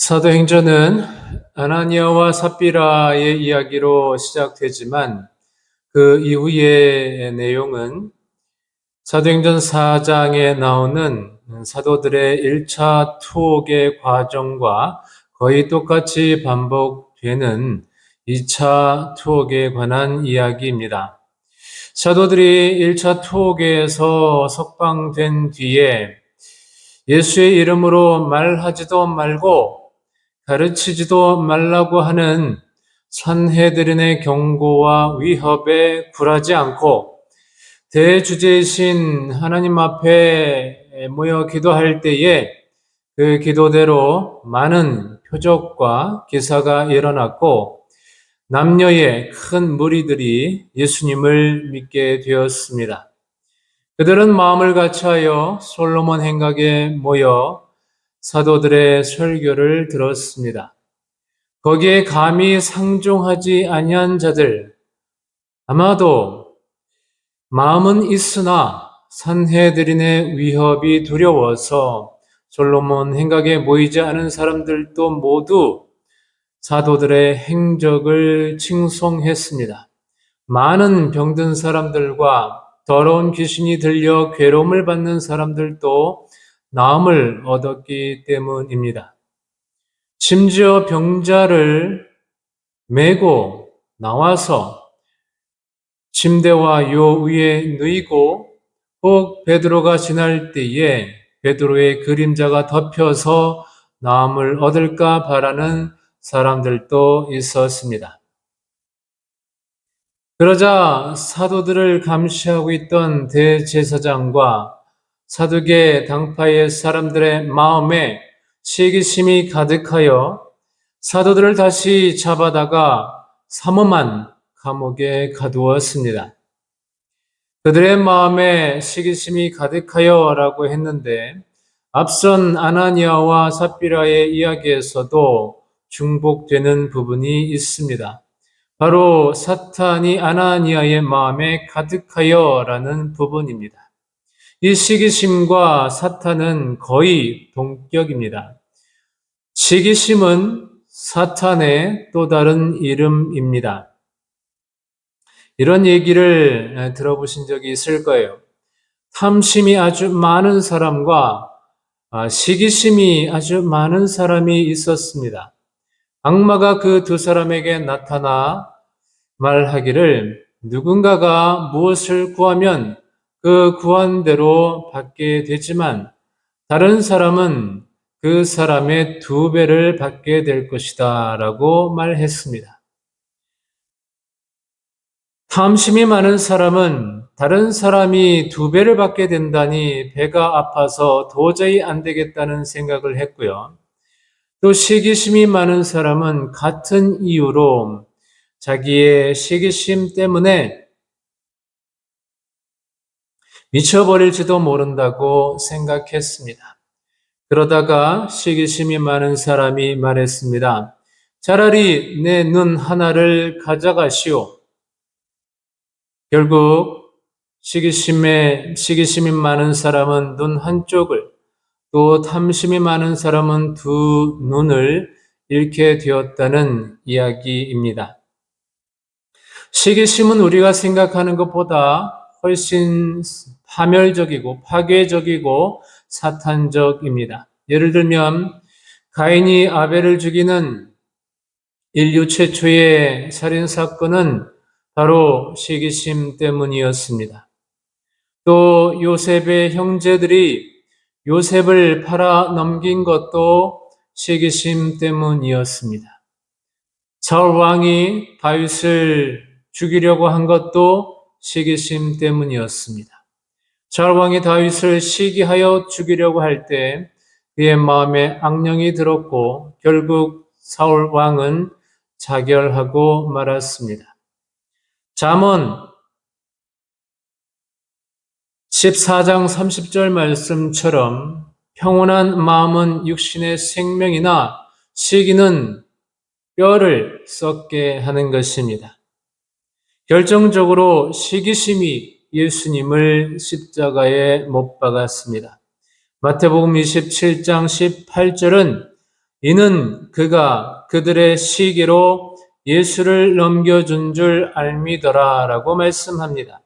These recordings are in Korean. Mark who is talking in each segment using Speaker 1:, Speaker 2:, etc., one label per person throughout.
Speaker 1: 사도행전은 아나니아와 삽비라의 이야기로 시작되지만 그 이후의 내용은 사도행전 4장에 나오는 사도들의 1차 투옥의 과정과 거의 똑같이 반복되는 2차 투옥에 관한 이야기입니다. 사도들이 1차 투옥에서 석방된 뒤에 예수의 이름으로 말하지도 말고 가르치지도 말라고 하는 산헤드린의 경고와 위협에 굴하지 않고 대주제이신 하나님 앞에 모여 기도할 때에 그 기도대로 많은 표적과 기사가 일어났고 남녀의 큰 무리들이 예수님을 믿게 되었습니다. 그들은 마음을 같이하여 솔로몬 행각에 모여 사도들의 설교를 들었습니다. 거기에 감히 상종하지 아니한 자들, 아마도 마음은 있으나 산헤드린의 위협이 두려워서 솔로몬 행각에 모이지 않은 사람들도 모두 사도들의 행적을 칭송했습니다. 많은 병든 사람들과 더러운 귀신이 들려 괴로움을 받는 사람들도 나음을 얻었기 때문입니다. 심지어 병자를 메고 나와서 침대와 요 위에 누이고 혹 베드로가 지날 때에 베드로의 그림자가 덮여서 나음을 얻을까 바라는 사람들도 있었습니다. 그러자 사도들을 감시하고 있던 대제사장과 사두개 당파의 사람들의 마음에 시기심이 가득하여 사도들을 다시 잡아다가 삼엄한 감옥에 가두었습니다. 그들의 마음에 시기심이 가득하여 라고 했는데 앞선 아나니아와 삽비라의 이야기에서도 중복되는 부분이 있습니다. 바로 사탄이 아나니아의 마음에 가득하여 라는 부분입니다. 이 시기심과 사탄은 거의 동격입니다. 시기심은 사탄의 또 다른 이름입니다. 이런 얘기를 들어보신 적이 있을 거예요. 탐심이 아주 많은 사람과 시기심이 아주 많은 사람이 있었습니다. 악마가 그 두 사람에게 나타나 말하기를 누군가가 무엇을 구하면 그 구한 대로 받게 되지만 다른 사람은 그 사람의 2배를 받게 될 것이다 라고 말했습니다. 탐심이 많은 사람은 다른 사람이 2배를 받게 된다니 배가 아파서 도저히 안 되겠다는 생각을 했고요. 또 시기심이 많은 사람은 같은 이유로 자기의 시기심 때문에 미쳐버릴지도 모른다고 생각했습니다. 그러다가 시기심이 많은 사람이 말했습니다. 차라리 내 눈 하나를 가져가시오. 결국 시기심이 많은 사람은 눈 한쪽을, 또 탐심이 많은 사람은 2눈을 잃게 되었다는 이야기입니다. 시기심은 우리가 생각하는 것보다 훨씬 파멸적이고 파괴적이고 사탄적입니다. 예를 들면 가인이 아벨을 죽이는 인류 최초의 살인사건은 바로 시기심 때문이었습니다. 또 요셉의 형제들이 요셉을 팔아 넘긴 것도 시기심 때문이었습니다. 사울 왕이 다윗을 죽이려고 한 것도 시기심 때문이었습니다. 사울 왕이 다윗을 시기하여 죽이려고 할 때 그의 마음에 악령이 들었고 결국 사울 왕은 자결하고 말았습니다. 잠언 14장 30절 말씀처럼 평온한 마음은 육신의 생명이나 시기는 뼈를 썩게 하는 것입니다. 결정적으로 시기심이 예수님을 십자가에 못 박았습니다. 마태복음 27장 18절은 이는 그가 그들의 시기로 예수를 넘겨준 줄 알미더라 라고 말씀합니다.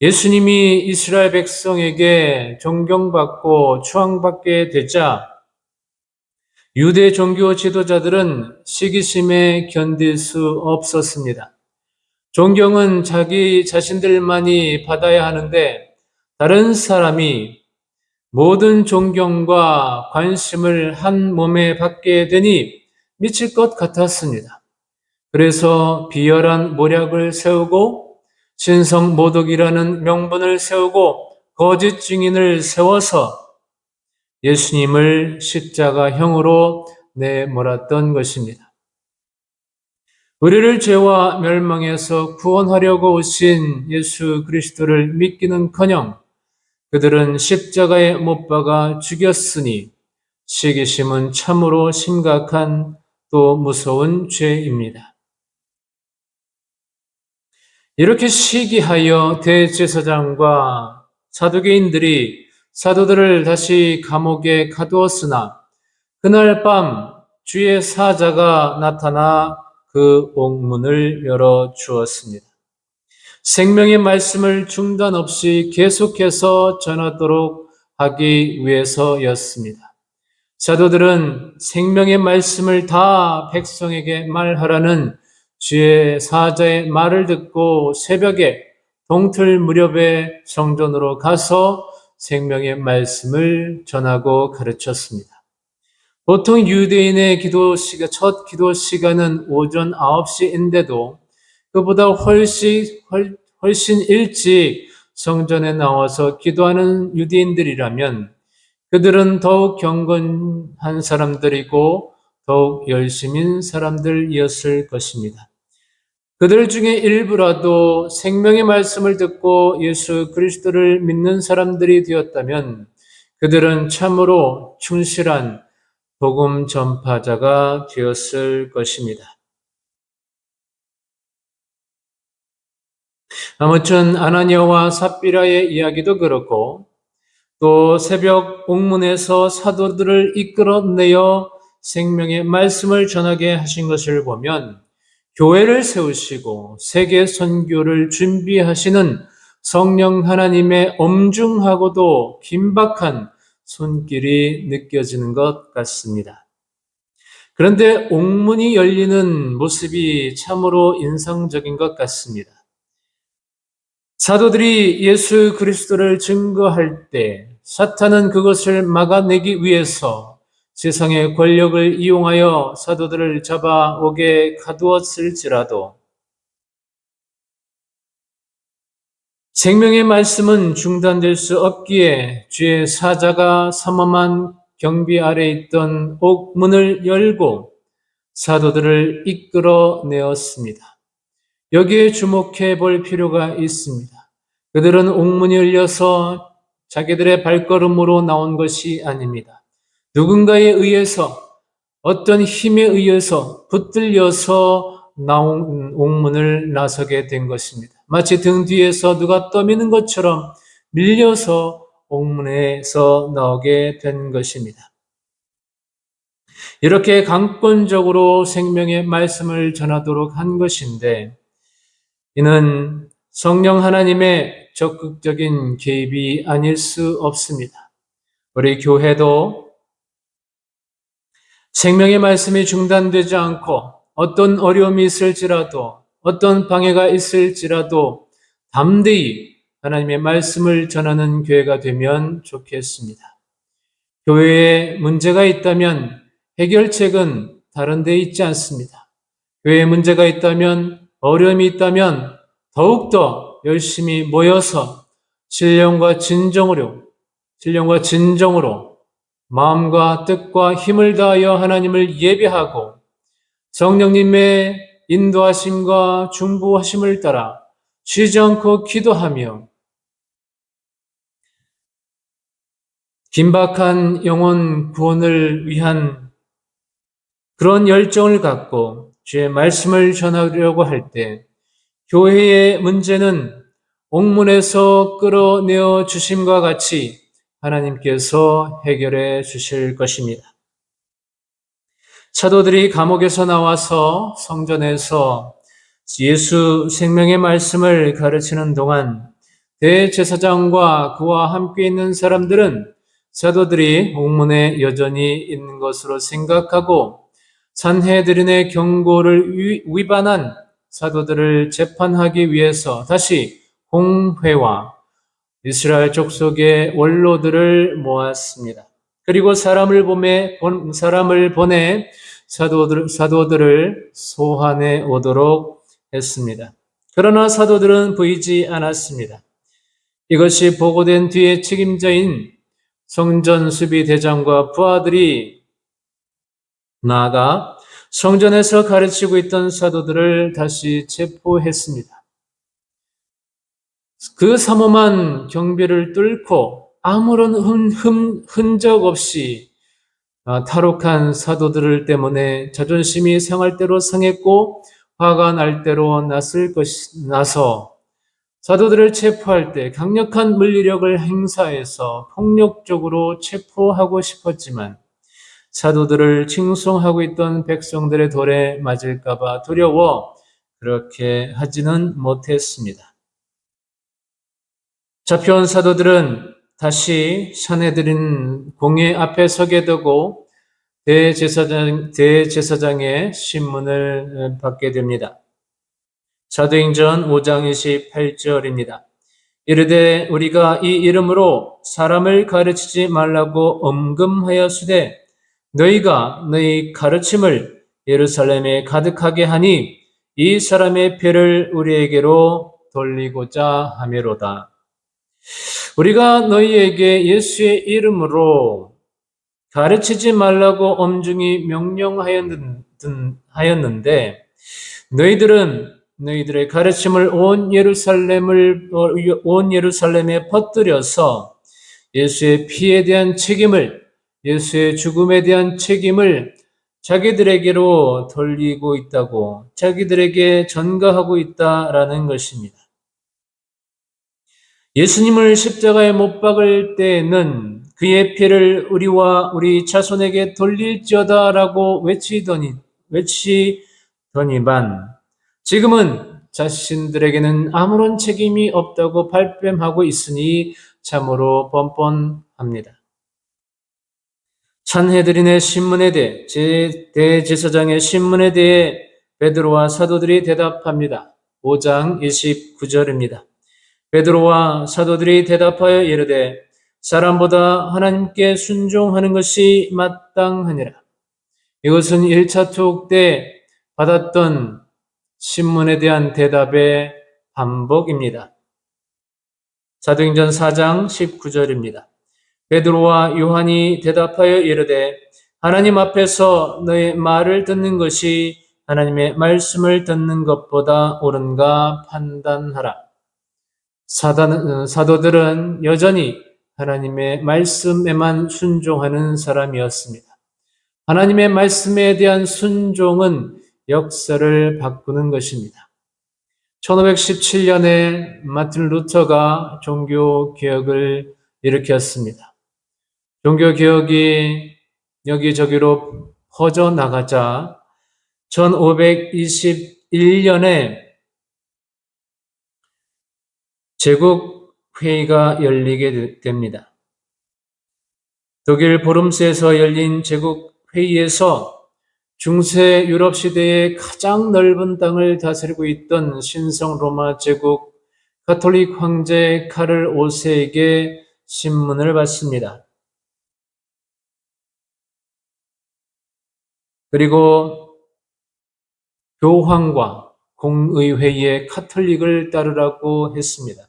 Speaker 1: 예수님이 이스라엘 백성에게 존경받고 추앙받게 되자 유대 종교 지도자들은 시기심에 견딜 수 없었습니다. 존경은 자기 자신들만이 받아야 하는데 다른 사람이 모든 존경과 관심을 한 몸에 받게 되니 미칠 것 같았습니다. 그래서 비열한 모략을 세우고 신성 모독이라는 명분을 세우고 거짓 증인을 세워서 예수님을 십자가형으로 내몰았던 것입니다. 우리를 죄와 멸망에서 구원하려고 오신 예수 그리스도를 믿기는커녕 그들은 십자가에 못 박아 죽였으니 시기심은 참으로 심각한 또 무서운 죄입니다. 이렇게 시기하여 대제사장과 사두개인들이 사도들을 다시 감옥에 가두었으나 그날 밤 주의 사자가 나타나 그 옥문을 열어 주었습니다. 생명의 말씀을 중단 없이 계속해서 전하도록 하기 위해서였습니다. 사도들은 생명의 말씀을 다 백성에게 말하라는 주의 사자의 말을 듣고 새벽에 동틀 무렵에 성전으로 가서 생명의 말씀을 전하고 가르쳤습니다. 보통 유대인의 첫 기도 시간은 오전 9시인데도 그보다 훨씬 일찍 성전에 나와서 기도하는 유대인들이라면 그들은 더욱 경건한 사람들이고 더욱 열심인 사람들이었을 것입니다. 그들 중에 일부라도 생명의 말씀을 듣고 예수 그리스도를 믿는 사람들이 되었다면 그들은 참으로 충실한 복음 전파자가 되었을 것입니다. 아무튼 아나니아와 삽비라의 이야기도 그렇고 또 새벽 옥문에서 사도들을 이끌어내어 생명의 말씀을 전하게 하신 것을 보면 교회를 세우시고 세계 선교를 준비하시는 성령 하나님의 엄중하고도 긴박한 손길이 느껴지는 것 같습니다. 그런데 옥문이 열리는 모습이 참으로 인상적인 것 같습니다. 사도들이 예수 그리스도를 증거할 때 사탄은 그것을 막아내기 위해서 세상의 권력을 이용하여 사도들을 잡아오게 가두었을지라도 생명의 말씀은 중단될 수 없기에 주의 사자가 삼엄한 경비 아래 있던 옥문을 열고 사도들을 이끌어내었습니다. 여기에 주목해 볼 필요가 있습니다. 그들은 옥문이 열려서 자기들의 발걸음으로 나온 것이 아닙니다. 누군가에 의해서 어떤 힘에 의해서 붙들려서 나온 옥문을 나서게 된 것입니다. 마치 등 뒤에서 누가 떠미는 것처럼 밀려서 옥문에서 나오게 된 것입니다. 이렇게 강권적으로 생명의 말씀을 전하도록 한 것인데 이는 성령 하나님의 적극적인 개입이 아닐 수 없습니다. 우리 교회도 생명의 말씀이 중단되지 않고 어떤 어려움이 있을지라도 어떤 방해가 있을지라도 담대히 하나님의 말씀을 전하는 교회가 되면 좋겠습니다. 교회에 문제가 있다면 해결책은 다른 데 있지 않습니다. 교회에 문제가 있다면 어려움이 있다면 더욱더 열심히 모여서 신령과 진정으로 마음과 뜻과 힘을 다하여 하나님을 예배하고 성령님의 인도하심과 중보하심을 따라 쉬지 않고 기도하며 긴박한 영혼 구원을 위한 그런 열정을 갖고 주의 말씀을 전하려고 할 때 교회의 문제는 옥문에서 끌어내어 주심과 같이 하나님께서 해결해 주실 것입니다. 사도들이 감옥에서 나와서 성전에서 예수 생명의 말씀을 가르치는 동안 대제사장과 그와 함께 있는 사람들은 사도들이 옥문에 여전히 있는 것으로 생각하고 산헤드린의 경고를 위반한 사도들을 재판하기 위해서 다시 공회와 이스라엘 족속의 원로들을 모았습니다. 그리고 사람을 보내 사도들을 소환해 오도록 했습니다. 그러나 사도들은 보이지 않았습니다. 이것이 보고된 뒤에 책임자인 성전 수비 대장과 부하들이 나아가 성전에서 가르치고 있던 사도들을 다시 체포했습니다. 그 삼엄한 경비를 뚫고 아무런 흔적 없이 탈옥한 사도들 때문에 자존심이 상할 대로 상했고 화가 날 대로 나서 사도들을 체포할 때 강력한 물리력을 행사해서 폭력적으로 체포하고 싶었지만 사도들을 칭송하고 있던 백성들의 돌에 맞을까봐 두려워 그렇게 하지는 못했습니다. 잡혀온 사도들은 다시 산헤드린 공회 앞에 서게 되고 대제사장의 신문을 받게 됩니다. 사도행전 5장 28절입니다. 이르되 우리가 이 이름으로 사람을 가르치지 말라고 엄금하였으되 너희가 너희 가르침을 예루살렘에 가득하게 하니 이 사람의 표를 우리에게로 돌리고자 함이로다. 우리가 너희에게 예수의 이름으로 가르치지 말라고 엄중히 명령하였는데 너희들은 너희들의 가르침을 온 예루살렘에 퍼뜨려서 예수의 피에 대한 책임을, 예수의 죽음에 대한 책임을 자기들에게로 돌리고 있다고, 자기들에게 전가하고 있다라는 것입니다. 예수님을 십자가에 못 박을 때에는 그의 피를 우리와 우리 자손에게 돌릴지어다라고 외치더니만 지금은 자신들에게는 아무런 책임이 없다고 발뺌하고 있으니 참으로 뻔뻔합니다. 산헤드린의 신문에 대해 대제사장의 신문에 대해 베드로와 사도들이 대답합니다. 5장 29절입니다. 베드로와 사도들이 대답하여 이르되 사람보다 하나님께 순종하는 것이 마땅하니라. 이것은 1차 투옥 때 받았던 신문에 대한 대답의 반복입니다. 사도행전 4장 19절입니다. 베드로와 요한이 대답하여 이르되 하나님 앞에서 너의 말을 듣는 것이 하나님의 말씀을 듣는 것보다 옳은가 판단하라. 사도들은 여전히 하나님의 말씀에만 순종하는 사람이었습니다. 하나님의 말씀에 대한 순종은 역사를 바꾸는 것입니다. 1517년에 마틴 루터가 종교개혁을 일으켰습니다. 종교개혁이 여기저기로 퍼져나가자 1521년에 제국회의가 열리게 됩니다. 독일 보름스에서 열린 제국회의에서 중세 유럽 시대의 가장 넓은 땅을 다스리고 있던 신성 로마 제국 가톨릭 황제 카를 5세에게 신문을 받습니다. 그리고 교황과 공의회의 카톨릭을 따르라고 했습니다.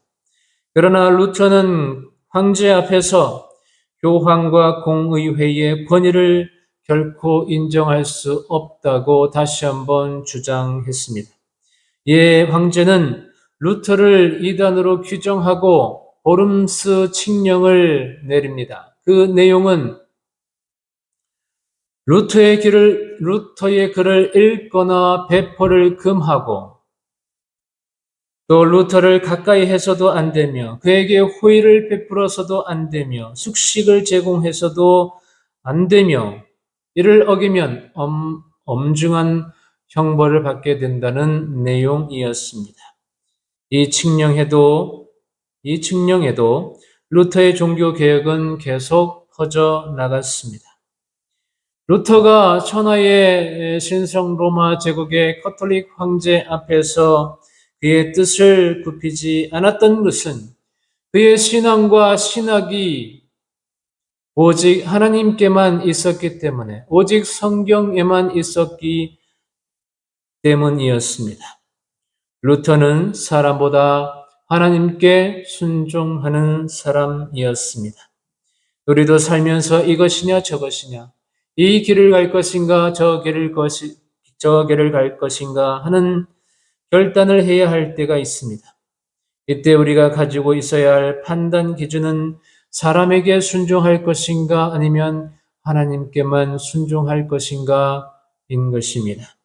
Speaker 1: 그러나 루터는 황제 앞에서 교황과 공의회의 권위를 결코 인정할 수 없다고 다시 한번 주장했습니다. 이에 황제는 루터를 이단으로 규정하고 보름스 칙령을 내립니다. 그 내용은 루터의 글을 읽거나 배포를 금하고 또 루터를 가까이 해서도 안 되며 그에게 호의를 베풀어서도 안 되며 숙식을 제공해서도 안 되며 이를 어기면 엄중한 형벌을 받게 된다는 내용이었습니다. 이 측량에도 루터의 종교개혁은 계속 퍼져 나갔습니다. 루터가 천하의 신성 로마 제국의 카톨릭 황제 앞에서 그의 뜻을 굽히지 않았던 것은 그의 신앙과 신학이 오직 하나님께만 있었기 때문에, 오직 성경에만 있었기 때문이었습니다. 루터는 사람보다 하나님께 순종하는 사람이었습니다. 우리도 살면서 이것이냐 저것이냐, 이 길을 갈 것인가 저 길을 갈 것인가 하는 결단을 해야 할 때가 있습니다. 이때 우리가 가지고 있어야 할 판단 기준은 사람에게 순종할 것인가 아니면 하나님께만 순종할 것인가인 것입니다.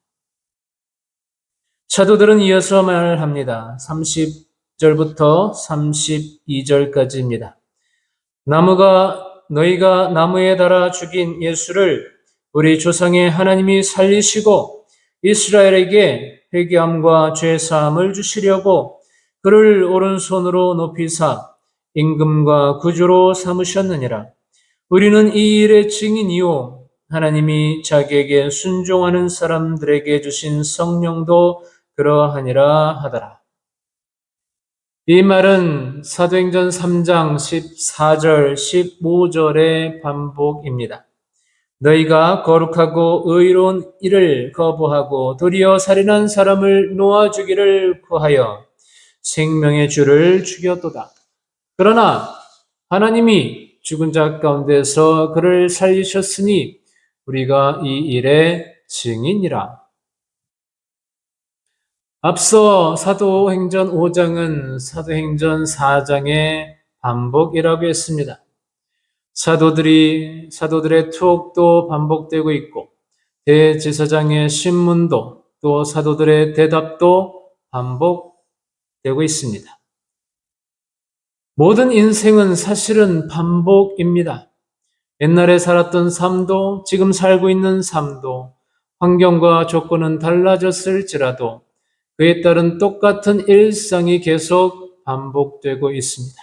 Speaker 1: 사도들은 이어서 말합니다. 30절부터 32절까지입니다. 너희가 나무에 달아 죽인 예수를 우리 조상의 하나님이 살리시고 이스라엘에게 회개함과 죄 사함을 주시려고 그를 오른손으로 높이사 임금과 구주로 삼으셨느니라. 우리는 이 일의 증인이요 하나님이 자기에게 순종하는 사람들에게 주신 성령도 그러하니라 하더라. 이 말은 사도행전 3장 14절, 15절의 반복입니다. 너희가 거룩하고 의로운 일을 거부하고 도리어 살인한 사람을 놓아주기를 구하여 생명의 주를 죽였도다. 그러나 하나님이 죽은 자 가운데서 그를 살리셨으니 우리가 이 일의 증인이라. 앞서 사도행전 5장은 사도행전 4장의 반복이라고 했습니다. 사도들의 투옥도 반복되고 있고 대제사장의 신문도 또 사도들의 대답도 반복되고 있습니다. 모든 인생은 사실은 반복입니다. 옛날에 살았던 삶도 지금 살고 있는 삶도 환경과 조건은 달라졌을지라도 그에 따른 똑같은 일상이 계속 반복되고 있습니다.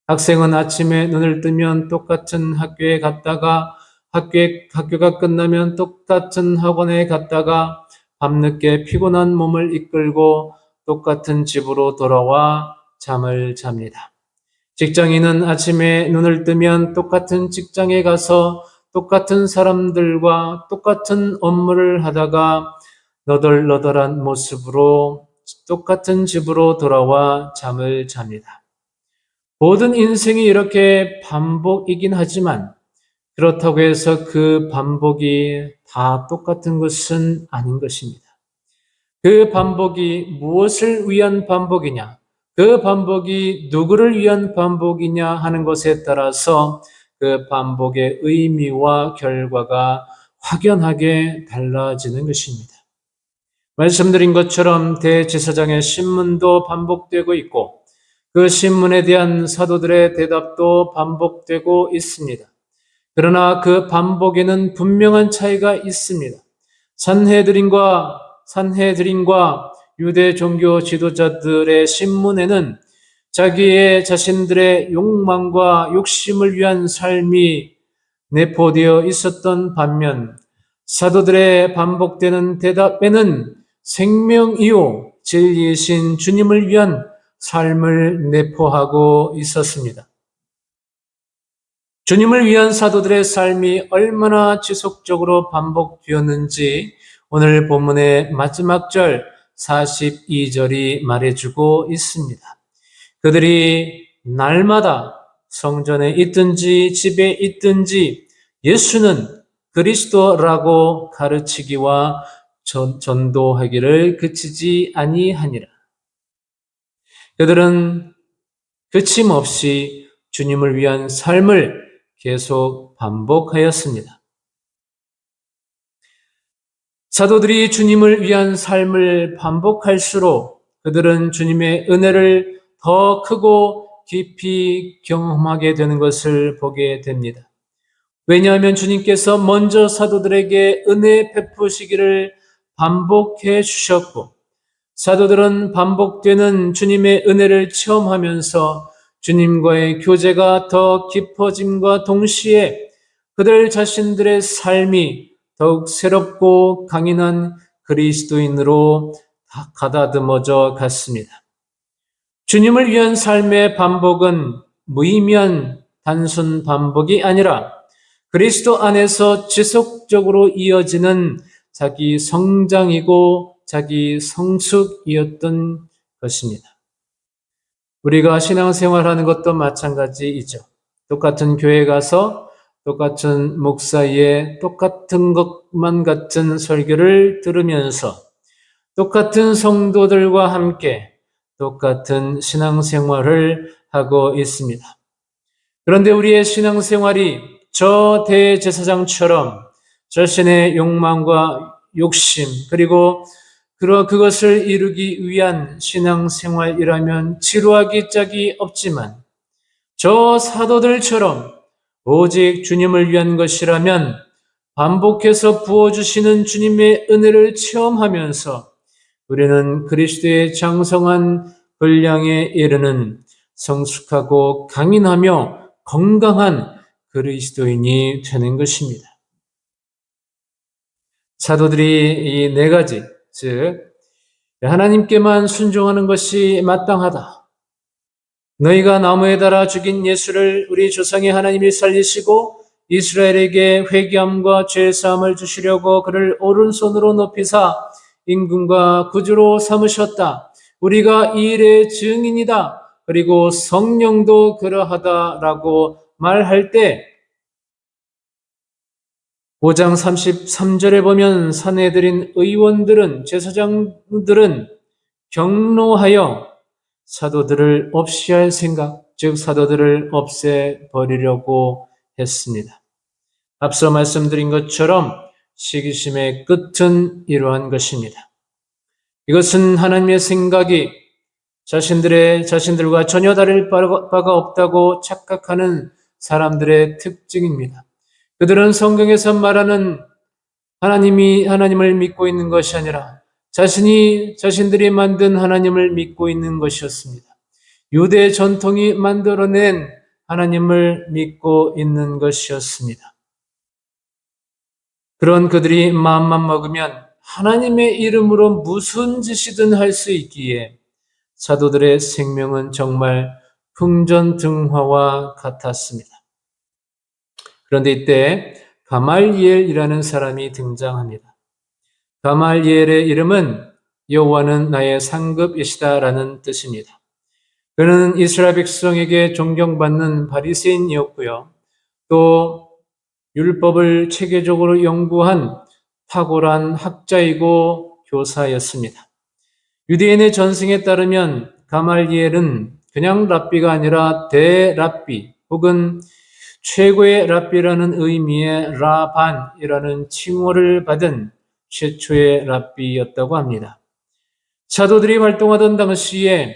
Speaker 1: 학생은 아침에 눈을 뜨면 똑같은 학교에 갔다가 학교가 끝나면 똑같은 학원에 갔다가 밤늦게 피곤한 몸을 이끌고 똑같은 집으로 돌아와 잠을 잡니다. 직장인은 아침에 눈을 뜨면 똑같은 직장에 가서 똑같은 사람들과 똑같은 업무를 하다가 너덜너덜한 모습으로 똑같은 집으로 돌아와 잠을 잡니다. 모든 인생이 이렇게 반복이긴 하지만 그렇다고 해서 그 반복이 다 똑같은 것은 아닌 것입니다. 그 반복이 무엇을 위한 반복이냐, 그 반복이 누구를 위한 반복이냐 하는 것에 따라서 그 반복의 의미와 결과가 확연하게 달라지는 것입니다. 말씀드린 것처럼 대제사장의 신문도 반복되고 있고 그 신문에 대한 사도들의 대답도 반복되고 있습니다. 그러나 그 반복에는 분명한 차이가 있습니다. 산헤드린과 유대 종교 지도자들의 신문에는 자신들의 욕망과 욕심을 위한 삶이 내포되어 있었던 반면 사도들의 반복되는 대답에는 생명이요 진리이신 주님을 위한 삶을 내포하고 있었습니다. 주님을 위한 사도들의 삶이 얼마나 지속적으로 반복되었는지 오늘 본문의 마지막 절 42절이 말해주고 있습니다. 그들이 날마다 성전에 있든지 집에 있든지 예수는 그리스도라고 가르치기와 전도하기를 그치지 아니하니라. 그들은 그침없이 주님을 위한 삶을 계속 반복하였습니다. 사도들이 주님을 위한 삶을 반복할수록 그들은 주님의 은혜를 더 크고 깊이 경험하게 되는 것을 보게 됩니다. 왜냐하면 주님께서 먼저 사도들에게 은혜 베푸시기를 반복해 주셨고, 사도들은 반복되는 주님의 은혜를 체험하면서 주님과의 교제가 더 깊어짐과 동시에 그들 자신들의 삶이 더욱 새롭고 강인한 그리스도인으로 가다듬어져 갔습니다. 주님을 위한 삶의 반복은 무의미한 단순 반복이 아니라 그리스도 안에서 지속적으로 이어지는 자기 성장이고 자기 성숙이었던 것입니다. 우리가 신앙생활하는 것도 마찬가지이죠. 똑같은 교회 가서 똑같은 목사의 똑같은 것만 같은 설교를 들으면서 똑같은 성도들과 함께 똑같은 신앙생활을 하고 있습니다. 그런데 우리의 신앙생활이 저 대제사장처럼 자신의 욕망과 욕심 그리고 그것을 이루기 위한 신앙생활이라면 지루하기 짝이 없지만 저 사도들처럼 오직 주님을 위한 것이라면 반복해서 부어주시는 주님의 은혜를 체험하면서 우리는 그리스도의 장성한 분량에 이르는 성숙하고 강인하며 건강한 그리스도인이 되는 것입니다. 사도들이 이 네 가지, 즉 하나님께만 순종하는 것이 마땅하다. 너희가 나무에 달아 죽인 예수를 우리 조상의 하나님이 살리시고 이스라엘에게 회개함과 죄사함을 주시려고 그를 오른손으로 높이사 임금과 구주로 삼으셨다. 우리가 이 일의 증인이다. 그리고 성령도 그러하다라고 말할 때 5장 33절에 보면 사내들인 의원들은 제사장들은 경로하여 사도들을 없이할 생각, 즉 사도들을 없애버리려고 했습니다. 앞서 말씀드린 것처럼 시기심의 끝은 이러한 것입니다. 이것은 하나님의 생각이 자신들과 전혀 다를 바가 없다고 착각하는 사람들의 특징입니다. 그들은 성경에서 말하는 하나님을 믿고 있는 것이 아니라 자신들이 만든 하나님을 믿고 있는 것이었습니다. 유대 전통이 만들어낸 하나님을 믿고 있는 것이었습니다. 그런 그들이 마음만 먹으면 하나님의 이름으로 무슨 짓이든 할 수 있기에 사도들의 생명은 정말 풍전등화와 같았습니다. 그런데 이때 가말리엘이라는 사람이 등장합니다. 가말리엘의 이름은 여호와는 나의 상급이시다라는 뜻입니다. 그는 이스라엘 백성에게 존경받는 바리새인이었고요. 또 율법을 체계적으로 연구한 탁월한 학자이고 교사였습니다. 유대인의 전승에 따르면 가말리엘은 그냥 랍비가 아니라 대랍비 혹은 최고의 랍비라는 의미의 라반이라는 칭호를 받은 최초의 랍비였다고 합니다. 사도들이 활동하던 당시에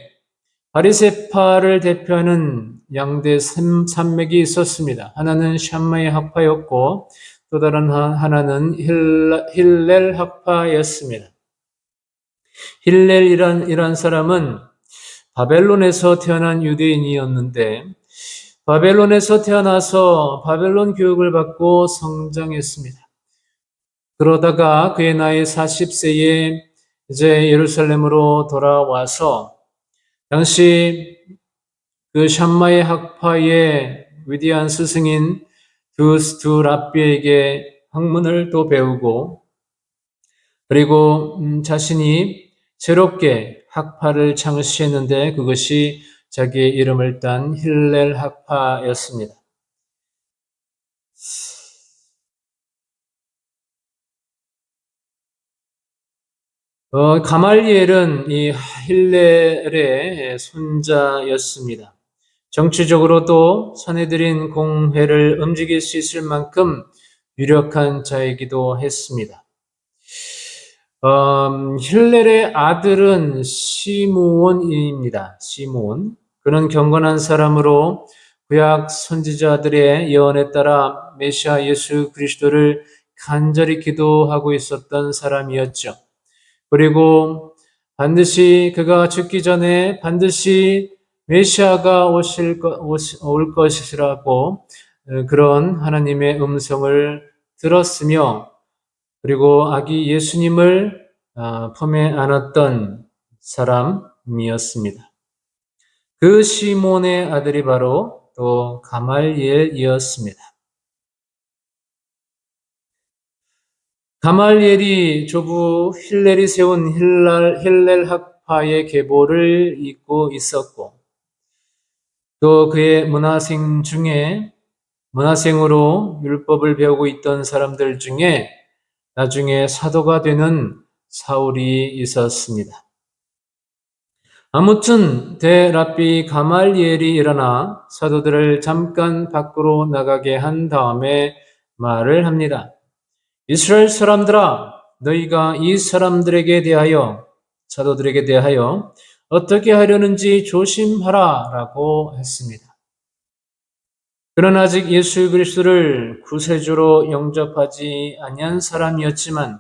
Speaker 1: 바리새파를 대표하는 양대 산맥이 있었습니다. 하나는 샴마의 학파였고 또 다른 하나는 힐렐 학파였습니다. 힐렐이란 사람은 바벨론에서 태어난 유대인이었는데 바벨론에서 태어나서 바벨론 교육을 받고 성장했습니다. 그러다가 그의 나이 40세에 이제 예루살렘으로 돌아와서 당시 그 샴마의 학파의 위대한 스승인 두 랍비에게 학문을 또 배우고 그리고 자신이 새롭게 학파를 창시했는데 그것이 자기의 이름을 딴 힐렐 학파였습니다. 가말리엘은 이 힐렐의 손자였습니다. 정치적으로도 사내들인 공회를 움직일 수 있을 만큼 유력한 자이기도 했습니다. 힐렐의 아들은 시므온입니다. 시므온. 그는 경건한 사람으로 구약 선지자들의 예언에 따라 메시아 예수 그리스도를 간절히 기도하고 있었던 사람이었죠. 그리고 반드시 그가 죽기 전에 반드시 메시아가 올 것이라고 그런 하나님의 음성을 들었으며, 그리고 아기 예수님을 품에 안았던 사람이었습니다. 그 시몬의 아들이 바로 또 가말리엘이었습니다. 가말리엘이 조부 힐렐이 세운 힐렐 학파의 계보를 잇고 있었고, 또 그의 문화생으로 율법을 배우고 있던 사람들 중에 나중에 사도가 되는 사울이 있었습니다. 아무튼 대랍비 가말리엘이 일어나 사도들을 잠깐 밖으로 나가게 한 다음에 말을 합니다. 이스라엘 사람들아, 너희가 이 사도들에게 대하여 어떻게 하려는지 조심하라 라고 했습니다. 그는 아직 예수 그리스도를 구세주로 영접하지 아니한 사람이었지만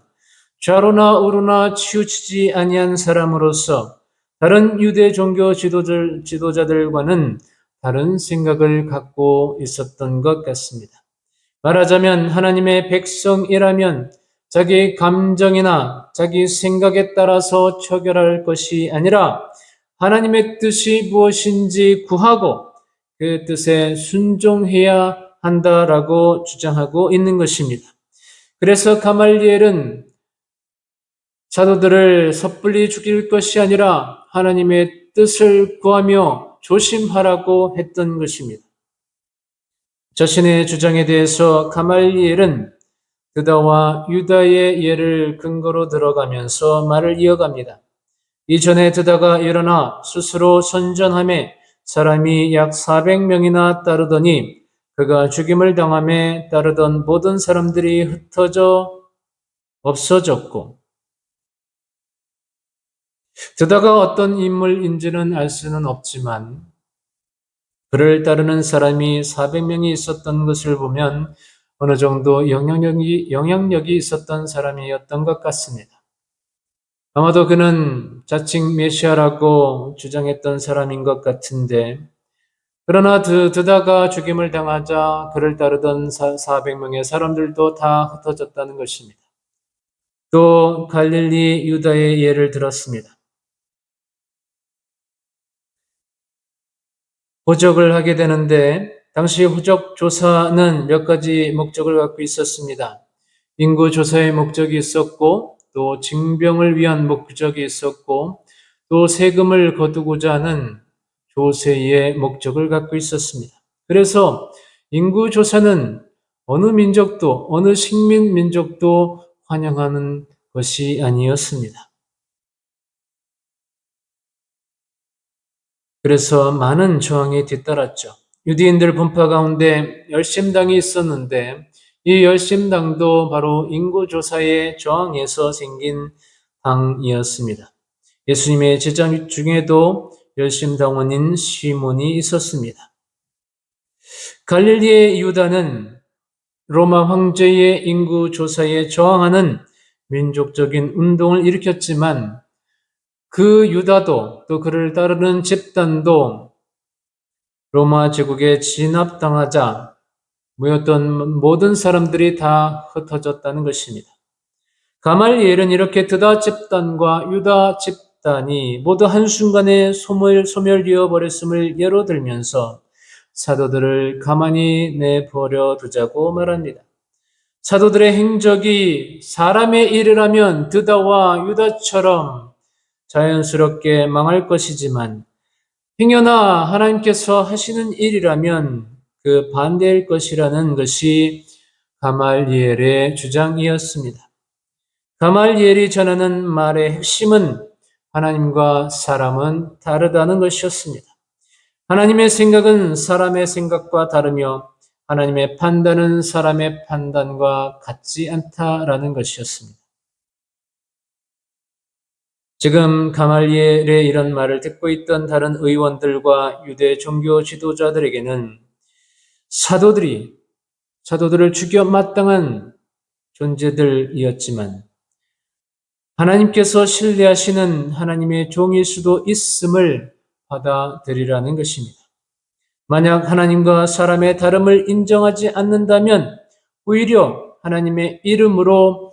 Speaker 1: 좌로나 우로나 치우치지 아니한 사람으로서 다른 유대 종교 지도자들과는 다른 생각을 갖고 있었던 것 같습니다. 말하자면 하나님의 백성이라면 자기 감정이나 자기 생각에 따라서 처결할 것이 아니라 하나님의 뜻이 무엇인지 구하고 그 뜻에 순종해야 한다라고 주장하고 있는 것입니다. 그래서 가말리엘은 사도들을 섣불리 죽일 것이 아니라 하나님의 뜻을 구하며 조심하라고 했던 것입니다. 자신의 주장에 대해서 가말리엘은 드다와 유다의 예를 근거로 들어가면서 말을 이어갑니다. 이전에 드다가 일어나 스스로 선전함에 사람이 약 400명이나 따르더니 그가 죽임을 당함에 따르던 모든 사람들이 흩어져 없어졌고, 드다가 어떤 인물인지는 알 수는 없지만 그를 따르는 사람이 400명이 있었던 것을 보면 어느 정도 영향력이 있었던 사람이었던 것 같습니다. 아마도 그는 자칭 메시아라고 주장했던 사람인 것 같은데, 그러나 드다가 죽임을 당하자 그를 따르던 400명의 사람들도 다 흩어졌다는 것입니다. 또 갈릴리 유다의 예를 들었습니다. 호적을 하게 되는데 당시 호적 조사는 몇 가지 목적을 갖고 있었습니다. 인구 조사의 목적이 있었고, 또 징병을 위한 목적이 있었고, 또 세금을 거두고자 하는 조세의 목적을 갖고 있었습니다. 그래서 인구 조사는 어느 민족도, 어느 식민 민족도 환영하는 것이 아니었습니다. 그래서 많은 저항이 뒤따랐죠. 유대인들 분파 가운데 열심당이 있었는데 이 열심당도 바로 인구조사의 저항에서 생긴 당이었습니다. 예수님의 제자 중에도 열심당원인 시몬이 있었습니다. 갈릴리의 유다는 로마 황제의 인구조사에 저항하는 민족적인 운동을 일으켰지만 그 유다도 또 그를 따르는 집단도 로마 제국에 진압당하자 모였던 모든 사람들이 다 흩어졌다는 것입니다. 가말리엘은 이렇게 드다 집단과 유다 집단이 모두 한순간에 소멸되어 버렸음을 예로 들면서 사도들을 가만히 내버려 두자고 말합니다. 사도들의 행적이 사람의 일이라면 드다와 유다처럼 자연스럽게 망할 것이지만 행여나 하나님께서 하시는 일이라면 그 반대일 것이라는 것이 가말리엘의 주장이었습니다. 가말리엘이 전하는 말의 핵심은 하나님과 사람은 다르다는 것이었습니다. 하나님의 생각은 사람의 생각과 다르며 하나님의 판단은 사람의 판단과 같지 않다라는 것이었습니다. 지금 가말리엘의 이런 말을 듣고 있던 다른 의원들과 유대 종교 지도자들에게는 사도들을 죽여 마땅한 존재들이었지만 하나님께서 신뢰하시는 하나님의 종일 수도 있음을 받아들이라는 것입니다. 만약 하나님과 사람의 다름을 인정하지 않는다면 오히려 하나님의 이름으로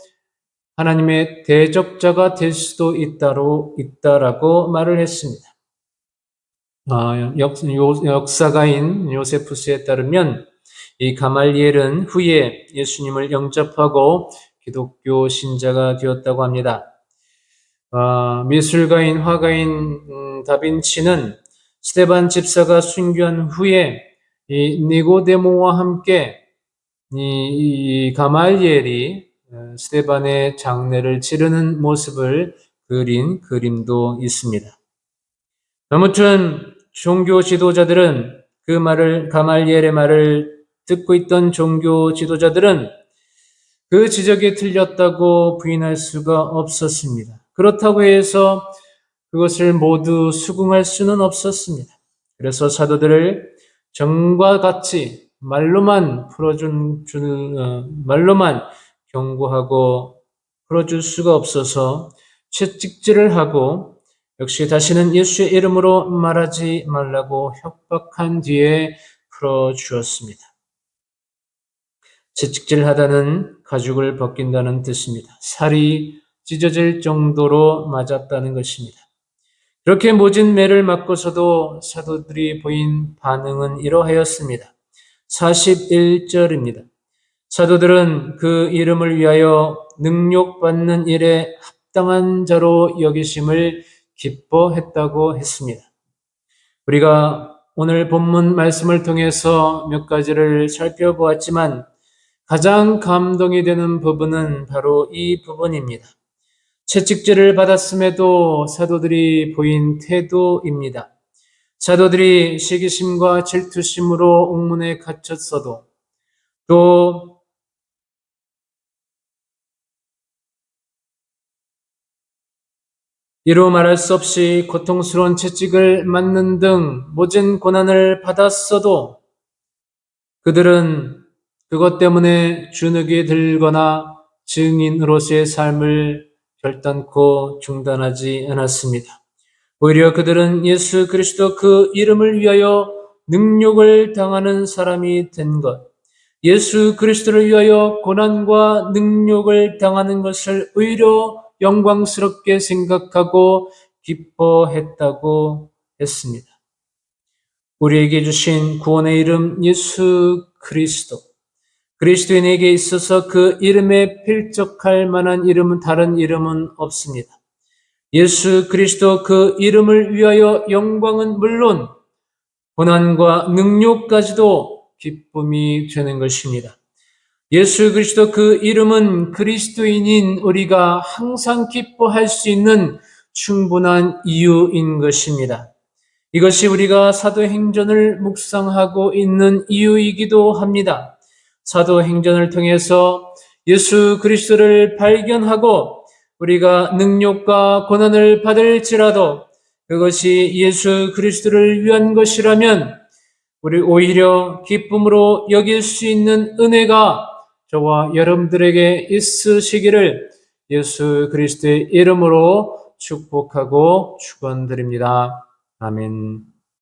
Speaker 1: 하나님의 대적자가 될 수도 있다라고 말을 했습니다. 역사가인 요세푸스에 따르면 이 가말리엘은 후에 예수님을 영접하고 기독교 신자가 되었다고 합니다. 미술가인 화가인 다빈치는 스테반 집사가 순교한 후에 이 니고데모와 함께 이 가말리엘이 스테반의 장례를 치르는 모습을 그린 그림도 있습니다. 아무튼 종교 지도자들은 가말리엘의 말을 듣고 있던 종교 지도자들은 그 지적이 틀렸다고 부인할 수가 없었습니다. 그렇다고 해서 그것을 모두 수긍할 수는 없었습니다. 그래서 사도들을 정과 같이 말로만 경고하고 풀어줄 수가 없어서 채찍질을 하고 역시 다시는 예수의 이름으로 말하지 말라고 협박한 뒤에 풀어주었습니다. 채찍질하다는 가죽을 벗긴다는 뜻입니다. 살이 찢어질 정도로 맞았다는 것입니다. 그렇게 모진 매를 맞고서도 사도들이 보인 반응은 이러하였습니다. 41절입니다. 사도들은 그 이름을 위하여 능욕받는 일에 합당한 자로 여기심을 기뻐했다고 했습니다. 우리가 오늘 본문 말씀을 통해서 몇 가지를 살펴보았지만 가장 감동이 되는 부분은 바로 이 부분입니다. 채찍질을 받았음에도 사도들이 보인 태도입니다. 사도들이 시기심과 질투심으로 옥문에 갇혔어도 또 이루 말할 수 없이 고통스러운 채찍을 맞는 등 모진 고난을 받았어도 그들은 그것 때문에 주눅이 들거나 증인으로서의 삶을 결단코 중단하지 않았습니다. 오히려 그들은 예수 그리스도 그 이름을 위하여 능욕을 당하는 사람이 된 것, 예수 그리스도를 위하여 고난과 능욕을 당하는 것을 오히려 영광스럽게 생각하고 기뻐했다고 했습니다. 우리에게 주신 구원의 이름 예수 그리스도, 그리스도인에게 있어서 그 이름에 필적할 만한 이름은 다른 이름은 없습니다. 예수 그리스도 그 이름을 위하여 영광은 물론 고난과 능욕까지도 기쁨이 되는 것입니다. 예수 그리스도 그 이름은 그리스도인인 우리가 항상 기뻐할 수 있는 충분한 이유인 것입니다. 이것이 우리가 사도행전을 묵상하고 있는 이유이기도 합니다. 사도행전을 통해서 예수 그리스도를 발견하고 우리가 능욕과 고난을 받을지라도 그것이 예수 그리스도를 위한 것이라면 우리 오히려 기쁨으로 여길 수 있는 은혜가 저와 여러분들에게 있으시기를 예수 그리스도의 이름으로 축복하고 축원드립니다. 아멘.